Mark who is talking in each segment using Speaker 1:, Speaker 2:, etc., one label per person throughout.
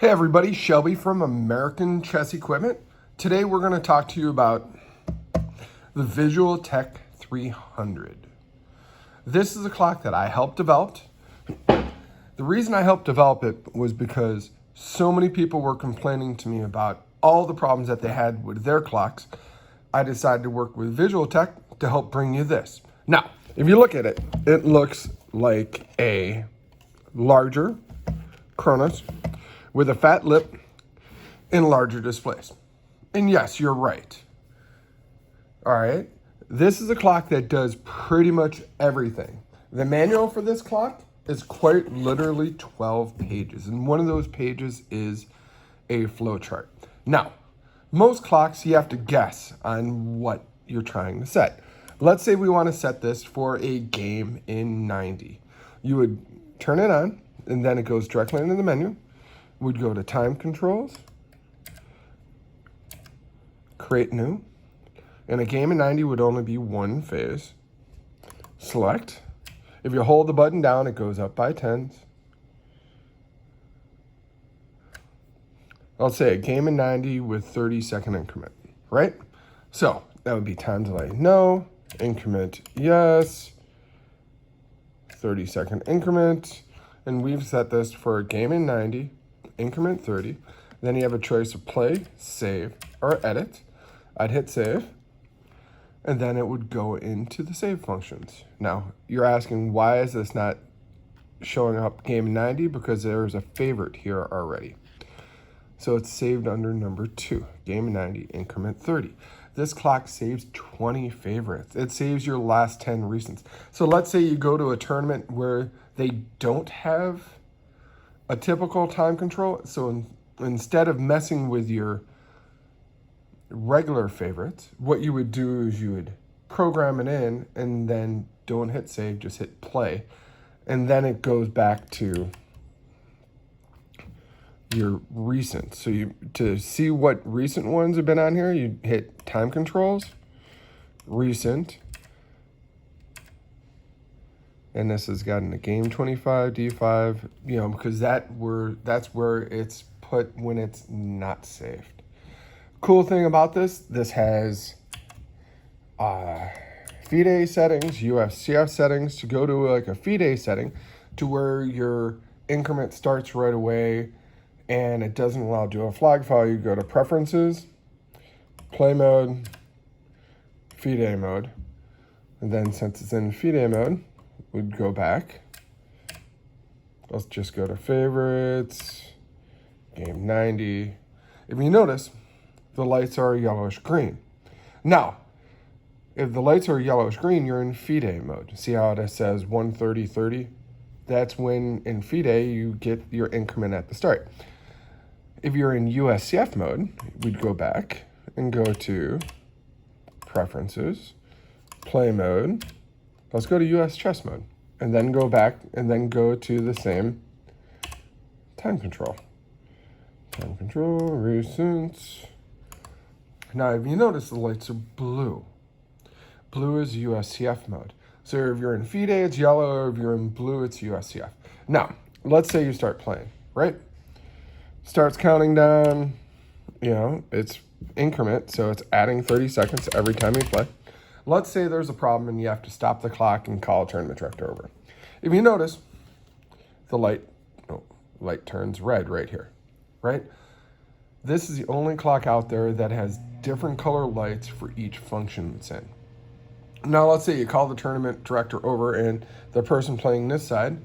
Speaker 1: Hey everybody, Shelby from American Chess Equipment. Today we're going to talk to you about the VTEK300. This is a clock that I helped develop. The reason I helped develop it was because so many people were complaining to me about all the problems that they had with their clocks. I decided to work with VTEK to help bring you this. Now, if you look at it, it looks like a larger Chronos with a fat lip and larger displays. And yes, you're right. All right, this is a clock that does pretty much everything. The manual for this clock is quite literally 12 pages, and one of those pages is a flow chart. Now, most clocks you have to guess on what you're trying to set. Let's say we want to set this for a game in 90. You would turn it on, and then it goes directly into the menu. Would go to time controls, create new, and a game in 90 would only be one phase. Select. If you hold the button down, it goes up by tens. I'll say a game in 90 with 30-second increment, right? So that would be time delay, no, increment, yes, 30-second increment, and we've set this for a game in 90, increment 30. Then you have a choice of play, save, or edit. I'd hit save, and then it would go into the save functions. Now, you're asking, why is this not showing up game 90? Because there's a favorite here already. So it's saved under number 2, game 90, increment 30. This clock saves 20 favorites. It saves your last 10 recents. So let's say you go to a tournament where they don't have a typical time control. So instead of messing with your regular favorites, what you would do is you would program it in and then don't hit save, just hit play. And then it goes back to your recent. So to see what recent ones have been on here, you hit time controls, recent, and this has gotten a game 25, D5, because that's where it's put when it's not saved. Cool thing about this has FIDE settings, UFCF settings, to go to like a FIDE setting to where your increment starts right away and it doesn't allow dual flag file. You go to preferences, play mode, FIDE mode, and then since it's in FIDE mode, we'd go back. Let's just go to favorites, game 90. If you notice, the lights are yellowish green. Now, if the lights are yellowish green, you're in FIDE mode. See how it says 130-30? That's when in FIDE you get your increment at the start. If you're in USCF mode, we'd go back and go to preferences, play mode. Let's go to US chess mode and then go back and then go to the same time control. Time control, recent. Now, if you notice, the lights are blue. Blue is USCF mode. So if you're in FIDE, it's yellow, or if you're in blue, it's USCF. Now, let's say you start playing, right? Starts counting down, it's increment, so it's adding 30 seconds every time you play. Let's say there's a problem and you have to stop the clock and call a tournament director over. If you notice, the light turns red right here, right? This is the only clock out there that has different color lights for each function it's in. Now, let's say you call the tournament director over and the person playing this side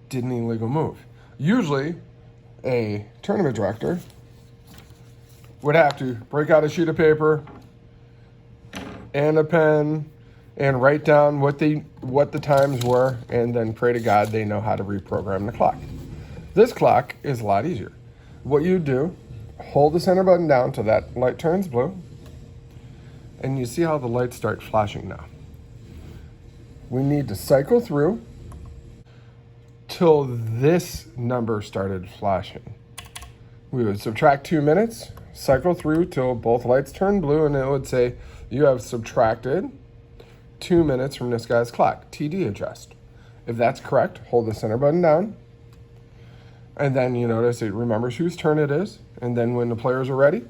Speaker 1: did an illegal move. Usually, a tournament director would have to break out a sheet of paper and a pen and write down what the times were and then pray to God they know how to reprogram the clock. This clock is a lot easier. What you do, hold the center button down till that light turns blue, and you see how the lights start flashing now. We need to cycle through till this number started flashing. We would subtract 2 minutes, cycle through till both lights turn blue, and it would say you have subtracted 2 minutes from this guy's clock, TD adjust. If that's correct, hold the center button down, And then you notice it remembers whose turn it is. And then when the players are ready,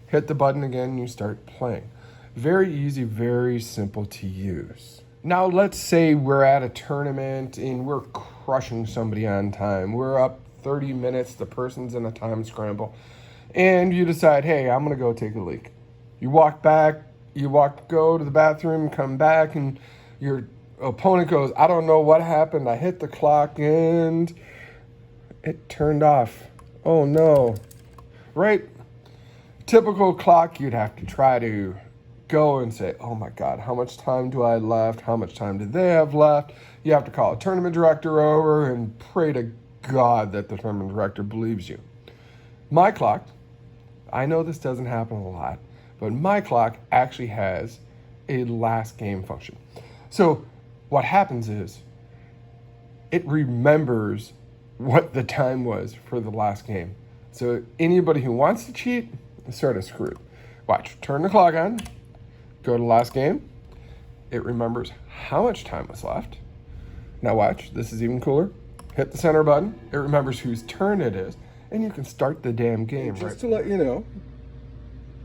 Speaker 1: hit the button again and you start playing. Very easy, very simple to use. Now let's say we're at a tournament and we're crushing somebody on time. We're up 30 minutes, the person's in a time scramble, and you decide, hey, I'm gonna go take a leak. You walk back, go to the bathroom, come back, and your opponent goes, I don't know what happened. I hit the clock and it turned off. Oh no. Right? Typical clock, you'd have to try to go and say, oh my God, how much time do I left? How much time do they have left? You have to call a tournament director over and pray to God that the tournament director believes you. My clock, I know this doesn't happen a lot, but my clock actually has a last game function. So what happens is it remembers what the time was for the last game. So anybody who wants to cheat is sort of screwed. Watch, turn the clock on, go to last game. It remembers how much time was left. Now watch, this is even cooler. Hit the center button. It remembers whose turn it is, and you can start the damn game. Just to let you know,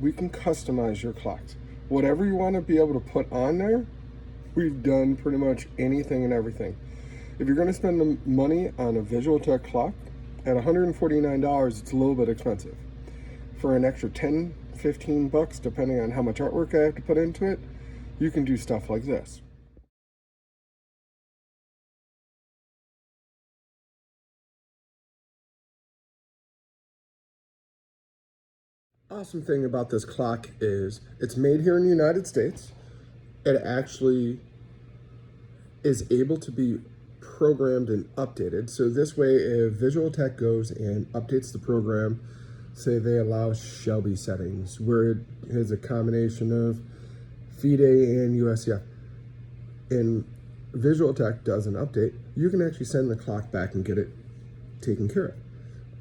Speaker 1: we can customize your clocks. Whatever you want to be able to put on there, we've done pretty much anything and everything. If you're going to spend the money on a VisualTech clock, at $149, it's a little bit expensive. For an extra 10, 15 bucks, depending on how much artwork I have to put into it, you can do stuff like this. Awesome thing about this clock is it's made here in the United States. It actually is able to be programmed and updated. So this way, if VisualTech goes and updates the program, say they allow Shelby settings, where it has a combination of FIDE and USCF, and VisualTech does an update, you can actually send the clock back and get it taken care of.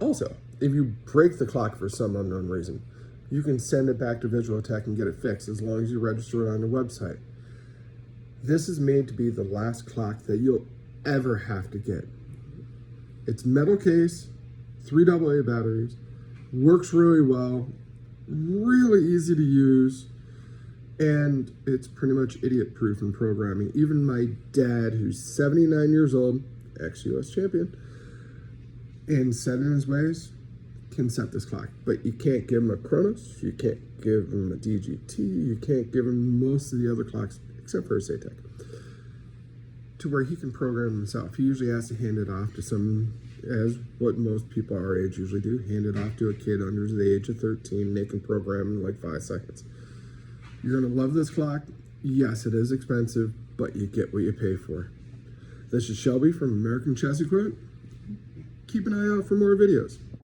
Speaker 1: Also, if you break the clock for some unknown reason, you can send it back to VisualTech and get it fixed as long as you register it on the website. This is made to be the last clock that you'll ever have to get. It's metal case, 3 AA batteries, works really well, really easy to use, and it's pretty much idiot-proof in programming. Even my dad, who's 79 years old, ex-US champion, and set in his ways, can set this clock. But you can't give him a Chronos, you can't give him a DGT, you can't give him most of the other clocks, except for a VTEK, to where he can program himself. He usually has to hand it off to someone, as what most people our age usually do, hand it off to a kid under the age of 13, and they can program in like 5 seconds. You're gonna love this clock. Yes, it is expensive, but you get what you pay for. This is Shelby from American Chess Equipment. Keep an eye out for more videos.